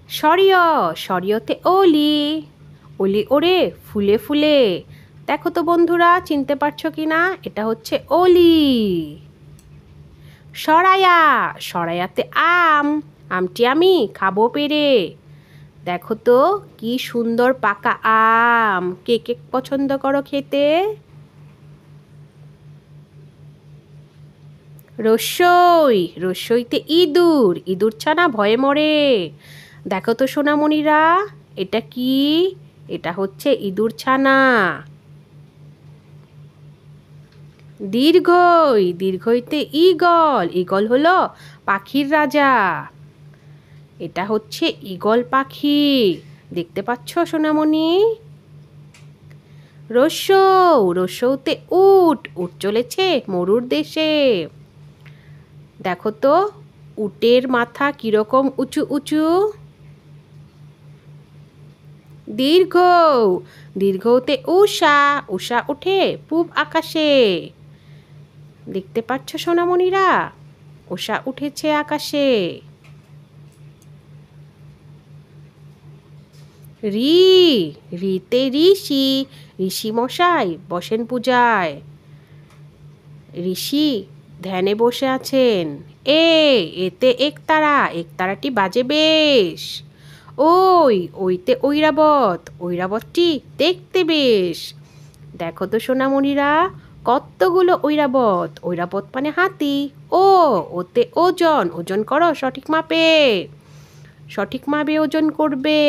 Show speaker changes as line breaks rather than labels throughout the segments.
সরিয় সরিয়তে ওলি ওলি ওরে ফুলে ফুলে। দেখো তো বন্ধুরা, চিনতে পারছো কি না? এটা হচ্ছে ওলি। সরায়া সরায়াতে আম আমটি আমি খাবো পেরে। দেখো তো কি সুন্দর পাকা আম। কে কে পছন্দ করো খেতে? রসই রসইতে ইঁদুর ইঁদুর ছানা ভয়ে মরে। দেখো তো সোনামণিরা, এটা কি? এটা হচ্ছে ইঁদুর ছানা। দীর্ঘই দীর্ঘইতে ঈগল ঈগল হলো পাখির রাজা। এটা হচ্ছে ঈগল পাখি। দেখতে পাচ্ছ সোনামণি? রসৌ রসৌতে উট উট চলেছে মরুর দেশে। দেখো তো উটের মাথা কিরকম উঁচু উঁচু। দীর্ঘ দীর্ঘতে উষা উষা ওঠে পূব আকাশে। দেখতে পাচ্ছ সোনামণিরা? উষা উঠেছে আকাশে। রি রিতে ঋষি ঋষি মশাই বসেন পূজায়। ঋষি ধ্যানে বসে আছেন। এতে একতারা একতারাটি বাজে বেশ। ওইতে ঐরাবত ঐরাবতটি দেখতে বেশ। দেখো তো সোনামণিরা, কতগুলো ঐরাবত ঐরাবত মানে হাতি। ওতে ওজন ওজন করো সঠিক মাপে। সঠিক মাপে ওজন করবে।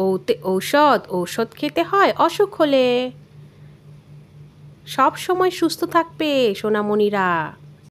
ওতে ঔষধ ঔষধ খেতে হয় অসুখ হলে। সব সময় সুস্থ থাকবে সোনামণিরা।